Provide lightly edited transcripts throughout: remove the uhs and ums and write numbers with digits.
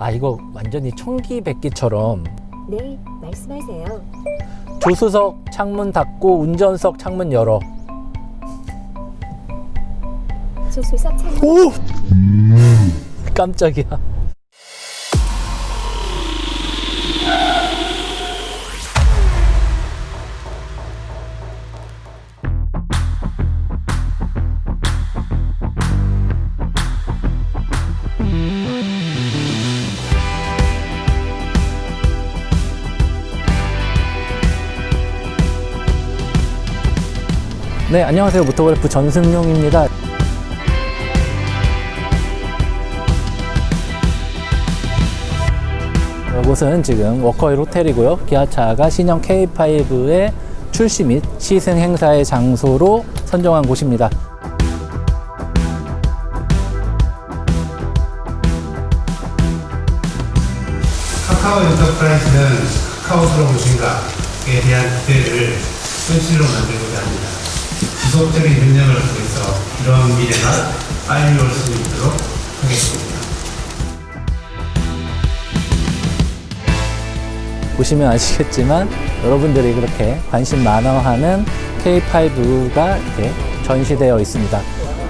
아, 이거 완전히 청기백기처럼. 네, 말씀하세요. 조수석 창문 닫고 운전석 창문 열어. 조수석 창문. 오! 깜짝이야. 네, 안녕하세요. 모토그래프 전승용입니다. 이곳은 지금 워커힐 호텔이고요. 기아차가 신형 K5의 출시 및 시승 행사의 장소로 선정한 곳입니다. 카카오 엔터프라이즈는 카카오스러운 무엇인가에 대한 기대를 현실로 만들고자 합니다. 지속적인 능력을 통해서 이러한 미래가 빨리 올 수 있도록 하겠습니다. 보시면 아시겠지만 여러분들이 그렇게 관심 많아하는 K5가 이렇게 전시되어 있습니다.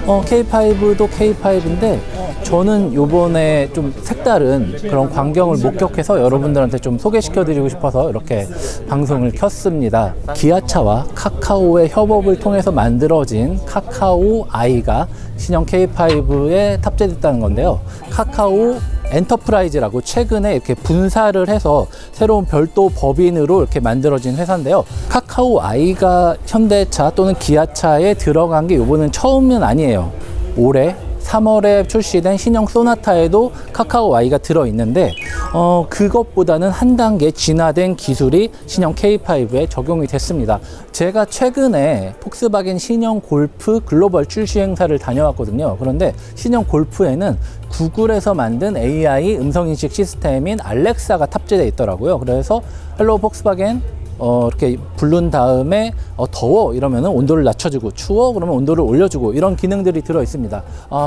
K5도 K5인데 저는 요번에 좀 색다른 그런 광경을 목격해서 여러분들한테 좀 소개시켜 드리고 싶어서 이렇게 방송을 켰습니다. 기아차와 카카오의 협업을 통해서 만들어진 카카오 아이가 신형 K5에 탑재됐다는 건데요. 카카오 엔터프라이즈라고 최근에 이렇게 분사를 해서 새로운 별도 법인으로 이렇게 만들어진 회사인데요. 카카오 아이가 현대차 또는 기아차에 들어간 게 이번은 처음은 아니에요. 올해 3월에 출시된 신형 소나타에도 카카오 아이가 들어있는데 그것보다는 한 단계 진화된 기술이 신형 K5에 적용이 됐습니다. 제가 최근에 폭스바겐 신형 골프 글로벌 출시 행사를 다녀왔거든요. 그런데 신형 골프에는 구글에서 만든 AI 음성인식 시스템인 알렉사가 탑재되어 있더라고요. 그래서 헬로 폭스바겐 이렇게 부른 다음에 더워 이러면 온도를 낮춰주고 추워 그러면 온도를 올려주고 이런 기능들이 들어 있습니다.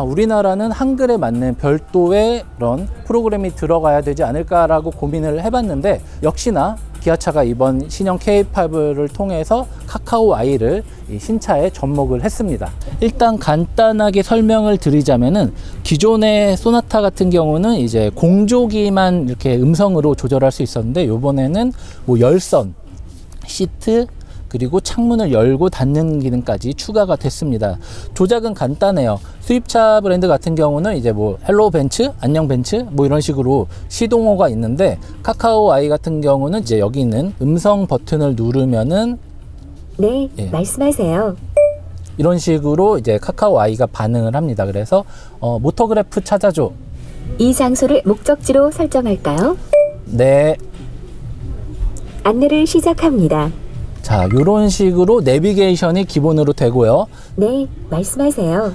우리나라는 한글에 맞는 별도의 그런 프로그램이 들어가야 되지 않을까라고 고민을 해봤는데 역시나 기아차가 이번 신형 K5를 통해서 카카오 아이를 이 신차에 접목을 했습니다. 일단 간단하게 설명을 드리자면은 기존의 소나타 같은 경우는 이제 공조기만 이렇게 음성으로 조절할 수 있었는데 이번에는 뭐 열선, 시트, 그리고 창문을 열고 닫는 기능까지 추가가 됐습니다. 조작은 간단해요. 수입차 브랜드 같은 경우는 이제 뭐 헬로 벤츠, 안녕 벤츠 뭐 이런 식으로 시동호가 있는데 카카오 아이 같은 경우는 이제 여기 있는 음성 버튼을 누르면은 네, 말씀하세요. 이런 식으로 이제 카카오 아이가 반응을 합니다. 그래서 모토그래프 찾아줘. 이 장소를 목적지로 설정할까요? 네. 안내를 시작합니다. 자, 이런 식으로 내비게이션이 기본으로 되고요. 네, 말씀하세요.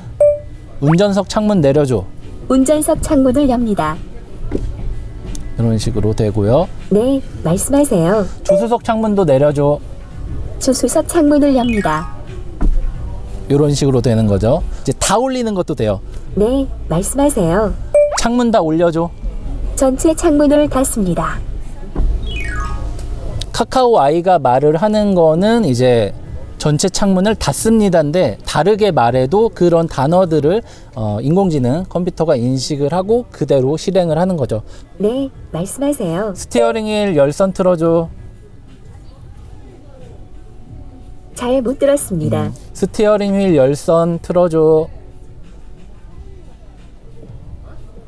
운전석 창문 내려줘. 운전석 창문을 엽니다. 이런 식으로 되고요. 네, 말씀하세요. 조수석 창문도 내려줘. 조수석 창문을 엽니다. 이런 식으로 되는 거죠. 이제 다 올리는 것도 돼요. 네, 말씀하세요. 창문 다 올려줘. 전체 창문을 닫습니다. 카카오 아이가 말을 하는 거는 이제 전체 창문을 닫습니다인데 다르게 말해도 그런 단어들을 인공지능 컴퓨터가 인식을 하고 그대로 실행을 하는 거죠. 네, 말씀하세요. 스티어링 휠 열선 틀어줘. 잘 못 들었습니다. 스티어링 휠 열선 틀어줘.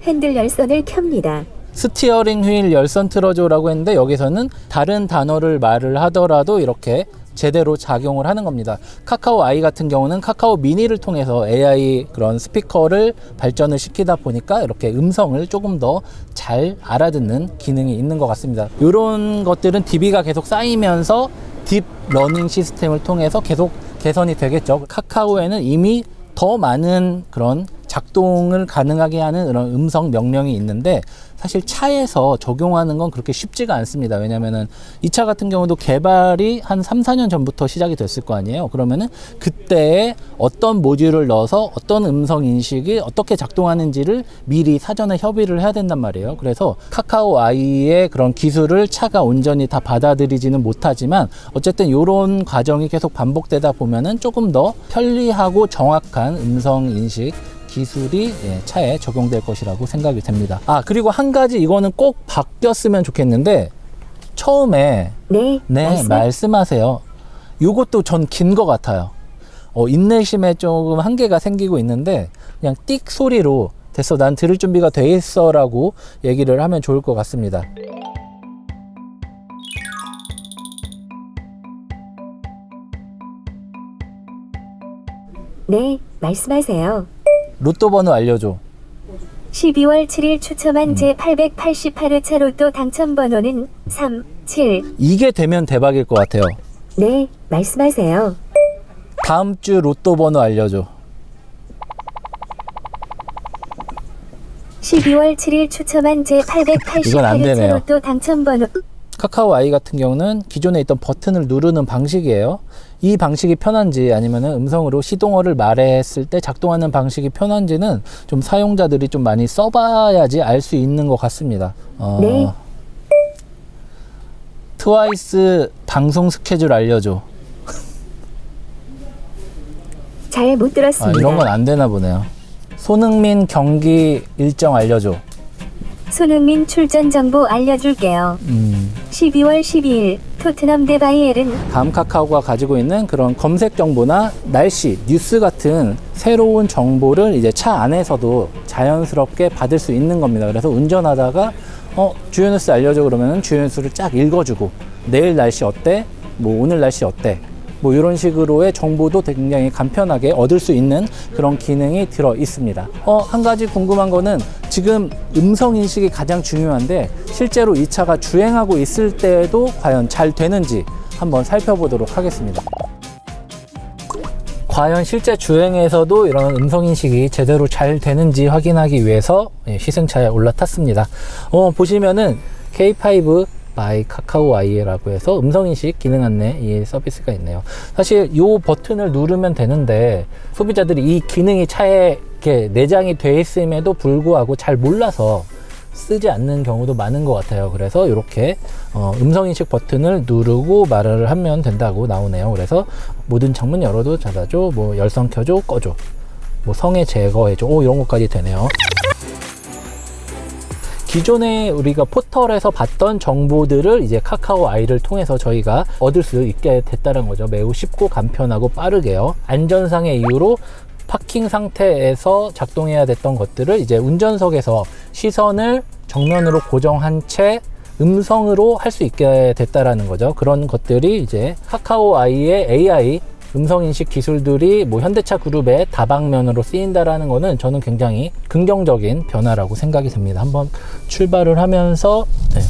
핸들 열선을 켭니다. 스티어링 휠 열선 틀어줘라고 했는데 여기서는 다른 단어를 말을 하더라도 이렇게 제대로 작용을 하는 겁니다. 카카오 아이 같은 경우는 카카오 미니를 통해서 AI 그런 스피커를 발전을 시키다 보니까 이렇게 음성을 조금 더 잘 알아듣는 기능이 있는 것 같습니다. 이런 것들은 DB가 계속 쌓이면서 딥 러닝 시스템을 통해서 계속 개선이 되겠죠. 카카오에는 이미 더 많은 그런 작동을 가능하게 하는 그런 음성 명령이 있는데 사실 차에서 적용하는 건 그렇게 쉽지가 않습니다. 왜냐면은 이 차 같은 경우도 개발이 한 3, 4년 전부터 시작이 됐을 거 아니에요. 그러면은 그때에 어떤 모듈을 넣어서 어떤 음성 인식이 어떻게 작동하는지를 미리 사전에 협의를 해야 된단 말이에요. 그래서 카카오 아이의 그런 기술을 차가 온전히 다 받아들이지는 못하지만 어쨌든 이런 과정이 계속 반복되다 보면은 조금 더 편리하고 정확한 음성 인식 기술이 차에 적용될 것이라고 생각이 됩니다. 아, 그리고 한 가지 이거는 꼭 바뀌었으면 좋겠는데 처음에 네, 말씀하세요. 요것도 전 긴 것 같아요. 인내심에 조금 한계가 생기고 있는데 그냥 띡 소리로 됐어, 난 들을 준비가 돼 있어 라고 얘기를 하면 좋을 것 같습니다. 네, 말씀하세요. 로또 번호 알려줘. 12월 7일 추첨한 제888회차 로또 당첨번호는 3, 7. 이게 되면 대박일 것 같아요. 네, 말씀하세요. 다음 주 로또 번호 알려줘. 12월 7일 추첨한 이건 안 제888회차 되네요. 로또 당첨번호. 카카오 아이 같은 경우는 기존에 있던 버튼을 누르는 방식이에요. 이 방식이 편한지 아니면 음성으로 시동어를 말했을 때 작동하는 방식이 편한지는 좀 사용자들이 좀 많이 써봐야지 알 수 있는 것 같습니다. 네. 트와이스 방송 스케줄 알려줘. 잘 못 들었습니다. 이런 건 안 되나 보네요. 손흥민 경기 일정 알려줘. 손흥민 출전 정보 알려줄게요. 12월 12일 토트넘 대 바이에른. 다음 카카오가 가지고 있는 그런 검색 정보나 날씨, 뉴스 같은 새로운 정보를 이제 차 안에서도 자연스럽게 받을 수 있는 겁니다. 그래서 운전하다가 주요 뉴스 알려줘 그러면 주요 뉴스를 쫙 읽어주고 내일 날씨 어때? 뭐 오늘 날씨 어때? 뭐 이런 식으로의 정보도 굉장히 간편하게 얻을 수 있는 그런 기능이 들어 있습니다. 한 가지 궁금한 거는 지금 음성 인식이 가장 중요한데 실제로 이 차가 주행하고 있을 때도 과연 잘 되는지 한번 살펴보도록 하겠습니다. 과연 실제 주행에서도 이런 음성 인식이 제대로 잘 되는지 확인하기 위해서 시승차에 올라탔습니다. 보시면은 K5 바이 카카오 아이라고 해서 음성인식 기능 안내 이 서비스가 있네요. 사실 이 버튼을 누르면 되는데 소비자들이 이 기능이 차에 이렇게 내장이 돼 있음에도 불구하고 잘 몰라서 쓰지 않는 경우도 많은 것 같아요. 그래서 이렇게 음성인식 버튼을 누르고 말을 하면 된다고 나오네요. 그래서 모든 창문 열어도 닫아줘, 뭐 열선 켜줘, 꺼줘, 뭐 성에 제거해줘, 이런 것까지 되네요. 기존에 우리가 포털에서 봤던 정보들을 이제 카카오 아이를 통해서 저희가 얻을 수 있게 됐다는 거죠. 매우 쉽고 간편하고 빠르게요. 안전상의 이유로 파킹 상태에서 작동해야 됐던 것들을 이제 운전석에서 시선을 정면으로 고정한 채 음성으로 할 수 있게 됐다라는 거죠. 그런 것들이 이제 카카오 아이의 AI 음성인식 기술들이 뭐 현대차 그룹의 다방면으로 쓰인다라는 거는 저는 굉장히 긍정적인 변화라고 생각이 듭니다. 한번 출발을 하면서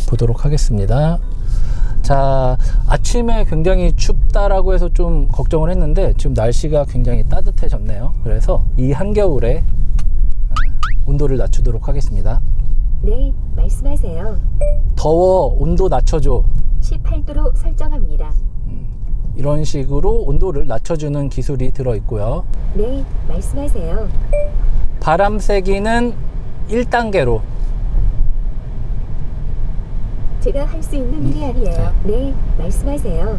보도록 하겠습니다. 자, 아침에 굉장히 춥다라고 해서 좀 걱정을 했는데 지금 날씨가 굉장히 따뜻해졌네요. 그래서 이 한겨울에 온도를 낮추도록 하겠습니다. 네, 말씀하세요. 더워, 온도 낮춰줘. 18도로 설정합니다. 이런 식으로 온도를 낮춰주는 기술이 들어있고요. 네, 말씀하세요. 바람 세기는 1단계로. 제가 할 수 있는 일이 아니에요. 네, 말씀하세요.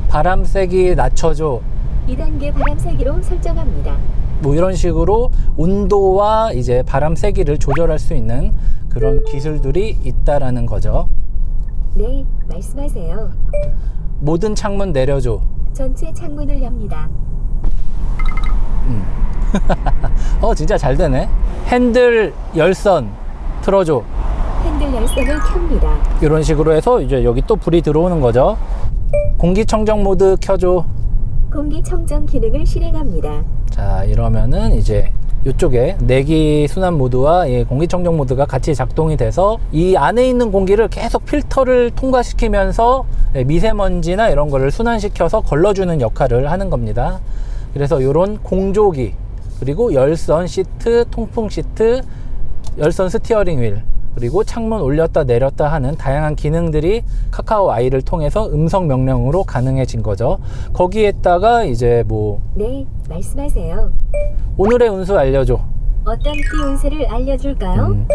바람 세기 낮춰줘. 2단계 바람 세기로 설정합니다. 뭐 이런 식으로 온도와 이제 바람 세기를 조절할 수 있는 그런 기술들이 있다라는 거죠. 네, 말씀하세요. 모든 창문 내려줘. 전체 창문을 엽니다. 진짜 잘 되네. 핸들 열선 틀어줘. 핸들 열선을 켭니다. 이런 식으로 해서 이제 여기 또 불이 들어오는 거죠. 공기청정 모드 켜줘. 공기청정 기능을 실행합니다. 자, 이러면은 이제 이쪽에 내기 순환 모드와 공기청정 모드가 같이 작동이 돼서 이 안에 있는 공기를 계속 필터를 통과시키면서 미세먼지나 이런 거를 순환시켜서 걸러주는 역할을 하는 겁니다. 그래서 이런 공조기, 그리고 열선 시트, 통풍 시트, 열선 스티어링 휠, 그리고 창문 올렸다 내렸다 하는 다양한 기능들이 카카오 I를 통해서 음성 명령으로 가능해진 거죠. 거기에다가 이제 뭐 네, 말씀하세요. 오늘의 운수 알려줘. 어떤 띠 운세를 알려줄까요?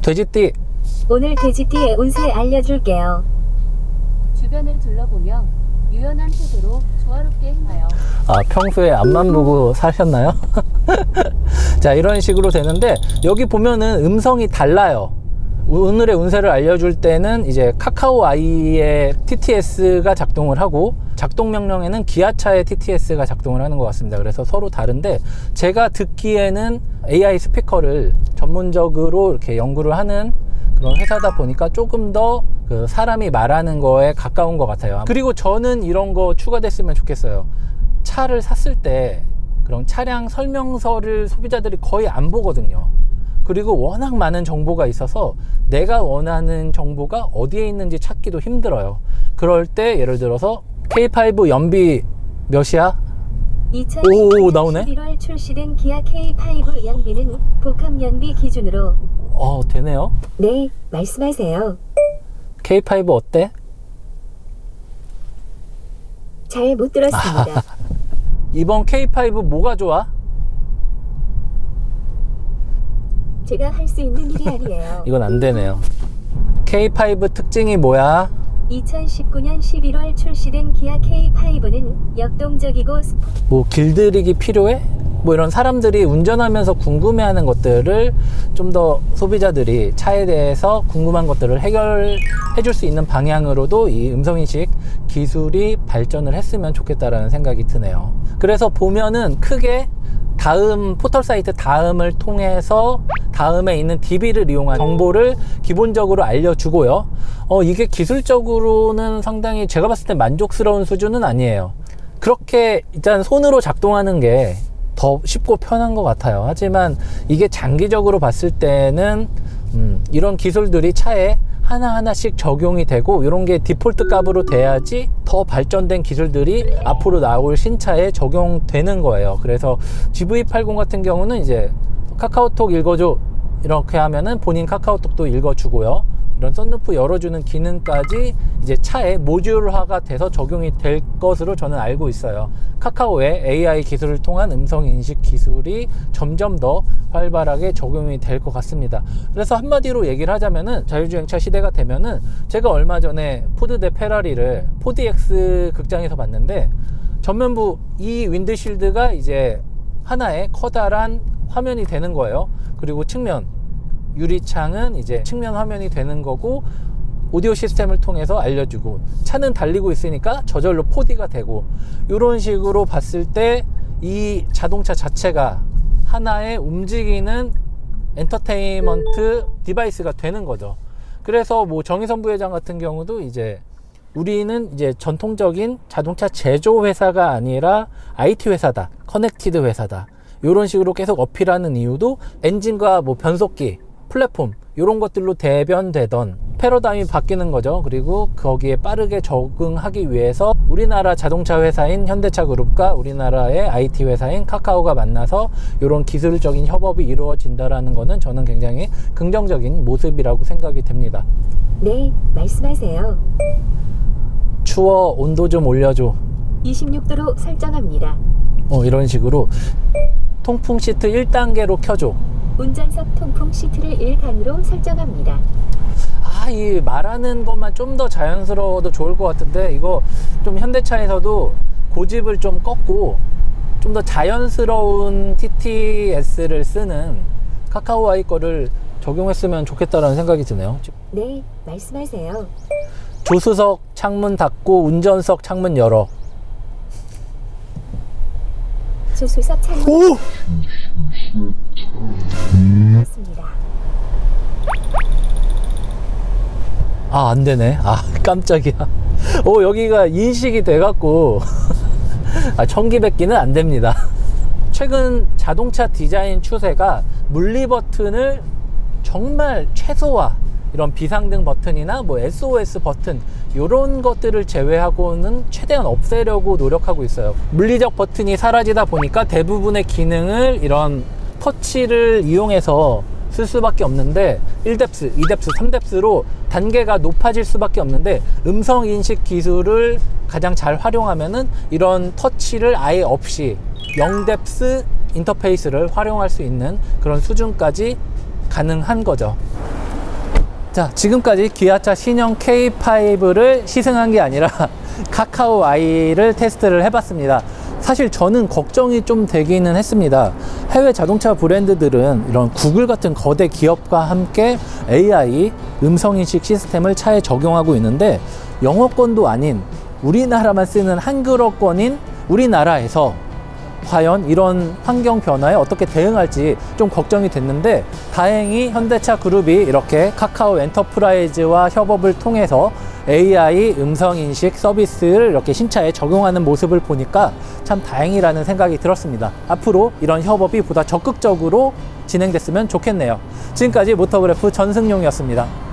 돼지띠. 오늘 돼지띠의 운세 알려줄게요. 주변을 둘러보며 유연한 태도로 조화롭게 행하여 아, 평소에 앞만 보고 사셨나요? 자, 이런 식으로 되는데 여기 보면은 음성이 달라요. 오늘의 운세를 알려줄 때는 이제 카카오 I의 TTS가 작동을 하고 작동 명령에는 기아차의 TTS가 작동을 하는 것 같습니다. 그래서 서로 다른데 제가 듣기에는 AI 스피커를 전문적으로 이렇게 연구를 하는 그런 회사다 보니까 조금 더 그 사람이 말하는 거에 가까운 것 같아요. 그리고 저는 이런 거 추가됐으면 좋겠어요. 차를 샀을 때 그런 차량 설명서를 소비자들이 거의 안 보거든요. 그리고 워낙 많은 정보가 있어서 내가 원하는 정보가 어디에 있는지 찾기도 힘들어요. 그럴 때 예를 들어서 K5 연비 몇이야? 2010년 오, 나오네? 11월 출시된 기아 K5 연비는 복합 연비 기준으로 되네요. 네, 말씀하세요. K5 어때? 잘 못 들었습니다. 이번 K5 뭐가 좋아? 제가 할 수 있는 일이 아니에요. 이건 안 되네요. K5 특징이 뭐야? 2019년 11월 출시된 기아 K5는 역동적이고 뭐 길들이기 필요해? 뭐 이런 사람들이 운전하면서 궁금해하는 것들을 좀 더 소비자들이 차에 대해서 궁금한 것들을 해결해 줄 수 있는 방향으로도 이 음성인식 기술이 발전을 했으면 좋겠다라는 생각이 드네요. 그래서 보면은 크게 다음 포털 사이트 다음을 통해서 다음에 있는 DB를 이용한 정보를 기본적으로 알려주고요. 이게 기술적으로는 상당히 제가 봤을 때 만족스러운 수준은 아니에요. 그렇게 일단 손으로 작동하는 게 더 쉽고 편한 것 같아요. 하지만 이게 장기적으로 봤을 때는 이런 기술들이 차에 하나하나씩 적용이 되고 이런 게 디폴트 값으로 돼야지 더 발전된 기술들이 앞으로 나올 신차에 적용되는 거예요. 그래서 GV80 같은 경우는 이제 카카오톡 읽어줘 이렇게 하면은 본인 카카오톡도 읽어주고요. 이런 썬루프 열어주는 기능까지 이제 차에 모듈화가 돼서 적용이 될 것으로 저는 알고 있어요. 카카오의 AI 기술을 통한 음성 인식 기술이 점점 더 활발하게 적용이 될 것 같습니다. 그래서 한마디로 얘기를 하자면은 자율주행차 시대가 되면은 제가 얼마 전에 포드 대 페라리를 4DX 극장에서 봤는데 전면부 이 윈드실드가 이제 하나의 커다란 화면이 되는 거예요. 그리고 측면 유리창은 이제 측면 화면이 되는 거고 오디오 시스템을 통해서 알려주고 차는 달리고 있으니까 저절로 4D가 되고 이런 식으로 봤을 때 이 자동차 자체가 하나의 움직이는 엔터테인먼트 디바이스가 되는 거죠. 그래서 뭐 정의선 부회장 같은 경우도 이제 우리는 이제 전통적인 자동차 제조 회사가 아니라 IT 회사다, 커넥티드 회사다 이런 식으로 계속 어필하는 이유도 엔진과 뭐 변속기 플랫폼 이런 것들로 대변되던 패러다임이 바뀌는 거죠. 그리고 거기에 빠르게 적응하기 위해서 우리나라 자동차 회사인 현대차 그룹과 우리나라의 IT 회사인 카카오가 만나서 이런 기술적인 협업이 이루어진다라는 거는 저는 굉장히 긍정적인 모습이라고 생각이 됩니다. 네, 말씀하세요. 추워, 온도 좀 올려줘. 26도로 설정합니다. 이런 식으로 통풍 시트 1단계로 켜줘. 운전석 통풍 시트를 1단으로 설정합니다. 이 말하는 것만 좀 더 자연스러워도 좋을 것 같은데 이거 좀 현대차에서도 고집을 좀 꺾고 좀 더 자연스러운 TTS를 쓰는 카카오 아이 거를 적용했으면 좋겠다라는 생각이 드네요. 네, 말씀하세요. 조수석 창문 닫고 운전석 창문 열어. 조수석 창문 오! 맞습니다. 안 되네. 깜짝이야. 여기가 인식이 돼갖고 1000기백기는 안 됩니다. 최근 자동차 디자인 추세가 물리 버튼을 정말 최소화, 이런 비상등 버튼이나 뭐 SOS 버튼 이런 것들을 제외하고는 최대한 없애려고 노력하고 있어요. 물리적 버튼이 사라지다 보니까 대부분의 기능을 이런 터치를 이용해서 쓸 수밖에 없는데 1뎁스, 2뎁스, 3뎁스로 단계가 높아질 수밖에 없는데 음성 인식 기술을 가장 잘 활용하면은 이런 터치를 아예 없이 0뎁스 인터페이스를 활용할 수 있는 그런 수준까지 가능한 거죠. 자, 지금까지 기아차 신형 K5를 시승한 게 아니라 카카오 I를 테스트를 해봤습니다. 사실 저는 걱정이 좀 되기는 했습니다. 해외 자동차 브랜드들은 이런 구글 같은 거대 기업과 함께 AI 음성인식 시스템을 차에 적용하고 있는데 영어권도 아닌 우리나라만 쓰는 한글어권인 우리나라에서 과연 이런 환경 변화에 어떻게 대응할지 좀 걱정이 됐는데 다행히 현대차 그룹이 이렇게 카카오 엔터프라이즈와 협업을 통해서 AI 음성인식 서비스를 이렇게 신차에 적용하는 모습을 보니까 참 다행이라는 생각이 들었습니다. 앞으로 이런 협업이 보다 적극적으로 진행됐으면 좋겠네요. 지금까지 모터그래프 전승용이었습니다.